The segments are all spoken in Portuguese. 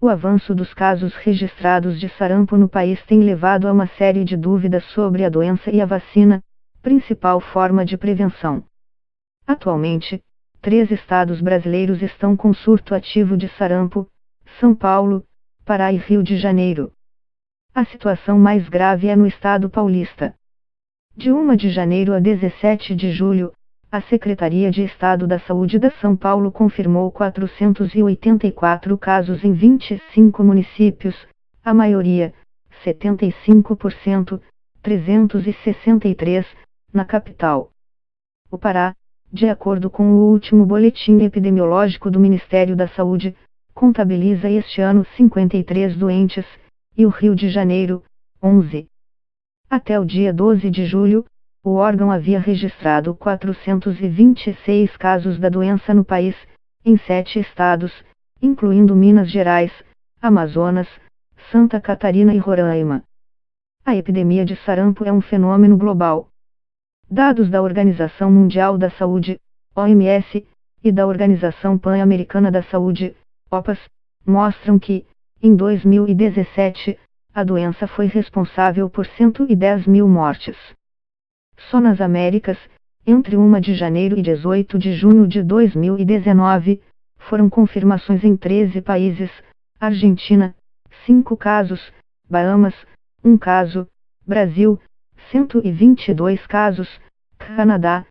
O avanço dos casos registrados de sarampo no país tem levado a uma série de dúvidas sobre a doença e a vacina, principal forma de prevenção. Atualmente, 3 estados brasileiros estão com surto ativo de sarampo: São Paulo, Pará e Rio de Janeiro. A situação mais grave é no estado paulista. De 1 de janeiro a 17 de julho, a Secretaria de Estado da Saúde da São Paulo confirmou 484 casos em 25 municípios, a maioria, 75%, 363, na capital. O Pará, de acordo com o último boletim epidemiológico do Ministério da Saúde, contabiliza este ano 53 doentes, e o Rio de Janeiro, 11. Até o dia 12 de julho, o órgão havia registrado 426 casos da doença no país, em 7 estados, incluindo Minas Gerais, Amazonas, Santa Catarina e Roraima. A epidemia de sarampo é um fenômeno global. Dados da Organização Mundial da Saúde, OMS, e da Organização Pan-Americana da Saúde, OPAS, mostram que, em 2017, a doença foi responsável por 110 mil mortes. Só nas Américas, entre 1 de janeiro e 18 de junho de 2019, foram confirmações em 13 países: Argentina, 5 casos, Bahamas, 1 caso, Brasil, 122 casos, Canadá,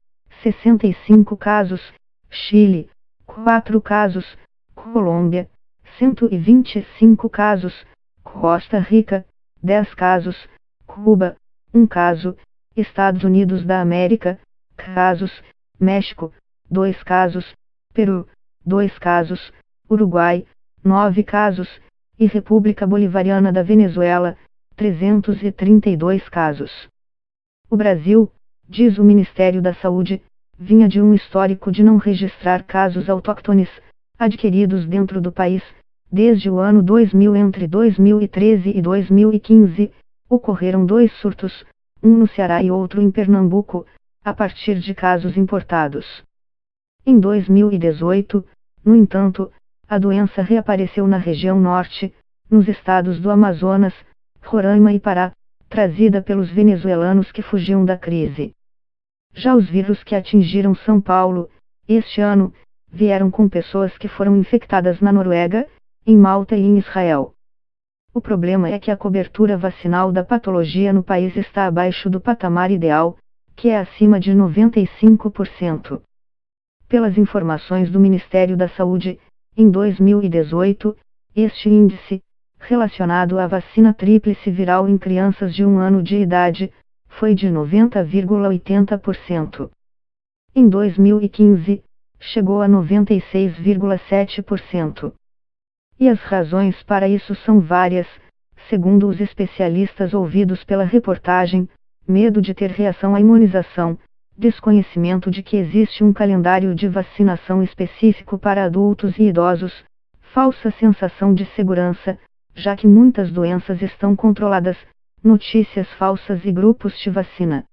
65 casos, Chile, 4 casos, Colômbia, 125 casos, Costa Rica, 10 casos, Cuba, 1 caso, Estados Unidos da América, casos, México, 2 casos, Peru, 2 casos, Uruguai, 9 casos, e República Bolivariana da Venezuela, 332 casos. O Brasil, diz o Ministério da Saúde, vinha de um histórico de não registrar casos autóctones, adquiridos dentro do país, desde o ano 2000. Entre 2013 e 2015, ocorreram 2 surtos, um no Ceará e outro em Pernambuco, a partir de casos importados. Em 2018, no entanto, a doença reapareceu na região norte, nos estados do Amazonas, Roraima e Pará, trazida pelos venezuelanos que fugiam da crise. Já os vírus que atingiram São Paulo, este ano, vieram com pessoas que foram infectadas na Noruega, em Malta e em Israel. O problema é que a cobertura vacinal da patologia no país está abaixo do patamar ideal, que é acima de 95%. Pelas informações do Ministério da Saúde, em 2018, este índice, relacionado à vacina tríplice viral em crianças de 1 ano de idade, foi de 90,80%. Em 2015, chegou a 96,7%. E as razões para isso são várias, segundo os especialistas ouvidos pela reportagem: medo de ter reação à imunização, desconhecimento de que existe um calendário de vacinação específico para adultos e idosos, falsa sensação de segurança, já que muitas doenças estão controladas, notícias falsas e grupos de vacina.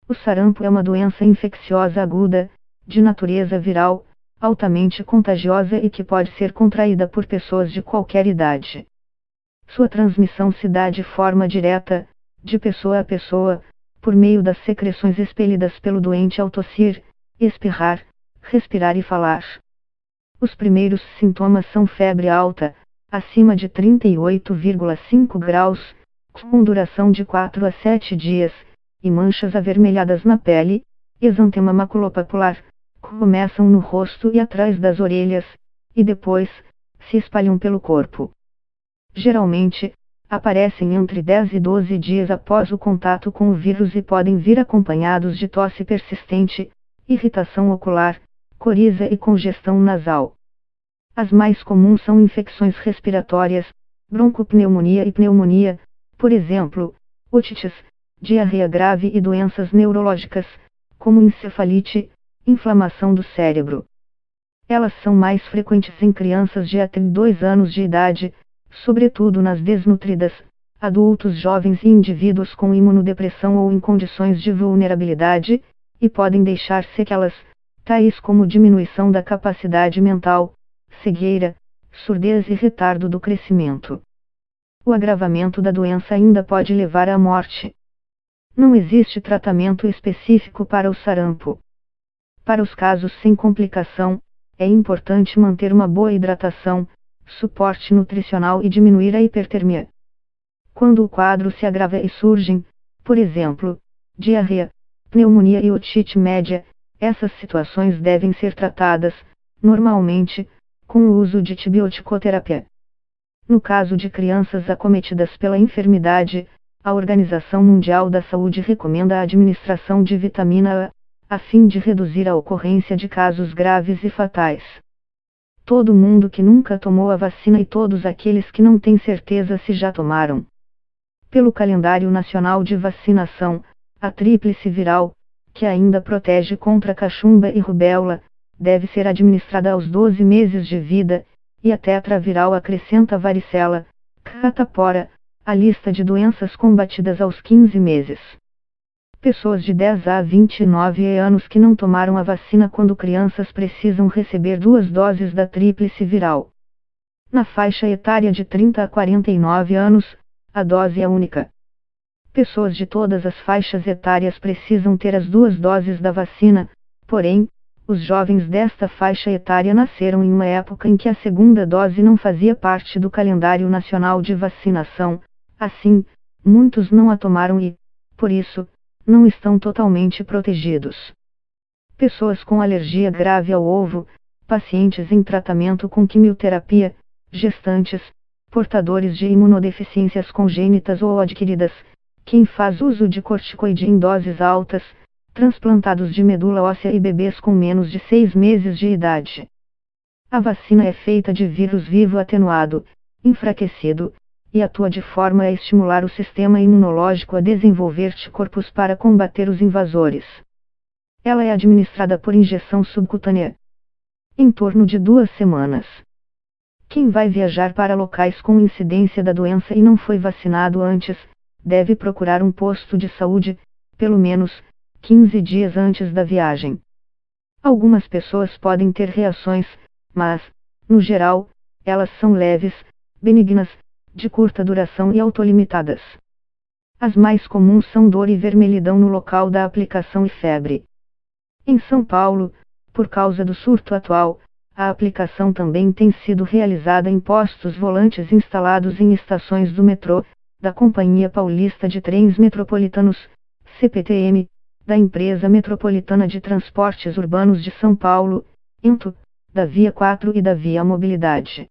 O sarampo é uma doença infecciosa aguda, de natureza viral, altamente contagiosa e que pode ser contraída por pessoas de qualquer idade. Sua transmissão se dá de forma direta, de pessoa a pessoa, por meio das secreções expelidas pelo doente ao tossir, espirrar, respirar e falar. Os primeiros sintomas são febre alta, acima de 38,5 graus, com duração de 4 a 7 dias, e manchas avermelhadas na pele, exantema maculopapular, começam no rosto e atrás das orelhas, e depois, se espalham pelo corpo. Geralmente, aparecem entre 10 e 12 dias após o contato com o vírus e podem vir acompanhados de tosse persistente, irritação ocular, coriza e congestão nasal. As mais comuns são infecções respiratórias, broncopneumonia e pneumonia, por exemplo, otites, diarreia grave e doenças neurológicas, como encefalite, inflamação do cérebro. Elas são mais frequentes em crianças de até 2 anos de idade, sobretudo nas desnutridas, adultos jovens e indivíduos com imunodepressão ou em condições de vulnerabilidade, e podem deixar sequelas, tais como diminuição da capacidade mental, cegueira, surdez e retardo do crescimento. O agravamento da doença ainda pode levar à morte. Não existe tratamento específico para o sarampo. Para os casos sem complicação, é importante manter uma boa hidratação, suporte nutricional e diminuir a hipertermia. Quando o quadro se agrava e surgem, por exemplo, diarreia, pneumonia e otite média, essas situações devem ser tratadas, normalmente, com o uso de antibiótico-terapia. No caso de crianças acometidas pela enfermidade, a Organização Mundial da Saúde recomenda a administração de vitamina A, a fim de reduzir a ocorrência de casos graves e fatais. Todo mundo que nunca tomou a vacina e todos aqueles que não têm certeza se já tomaram. Pelo calendário nacional de vacinação, a tríplice viral, que ainda protege contra cachumba e rubéola, deve ser administrada aos 12 meses de vida, e a tetraviral acrescenta varicela, catapora, à lista de doenças combatidas aos 15 meses. Pessoas de 10 a 29 anos que não tomaram a vacina quando crianças precisam receber 2 doses da tríplice viral. Na faixa etária de 30 a 49 anos, a dose é única. Pessoas de todas as faixas etárias precisam ter as 2 doses da vacina, porém, os jovens desta faixa etária nasceram em uma época em que a segunda dose não fazia parte do calendário nacional de vacinação, assim, muitos não a tomaram e, por isso, não estão totalmente protegidos. Pessoas com alergia grave ao ovo, pacientes em tratamento com quimioterapia, gestantes, portadores de imunodeficiências congênitas ou adquiridas, quem faz uso de corticoide em doses altas, transplantados de medula óssea e bebês com menos de 6 meses de idade. A vacina é feita de vírus vivo atenuado, enfraquecido, e atua de forma a estimular o sistema imunológico a desenvolver anticorpos para combater os invasores. Ela é administrada por injeção subcutânea. Em torno de 2 semanas. Quem vai viajar para locais com incidência da doença e não foi vacinado antes, deve procurar um posto de saúde, pelo menos, 15 dias antes da viagem. Algumas pessoas podem ter reações, mas, no geral, elas são leves, benignas, de curta duração e autolimitadas. As mais comuns são dor e vermelhidão no local da aplicação e febre. Em São Paulo, por causa do surto atual, a aplicação também tem sido realizada em postos volantes instalados em estações do metrô, da Companhia Paulista de Trens Metropolitanos, CPTM, da Empresa Metropolitana de Transportes Urbanos de São Paulo, ENTO, da Via 4 e da Via Mobilidade.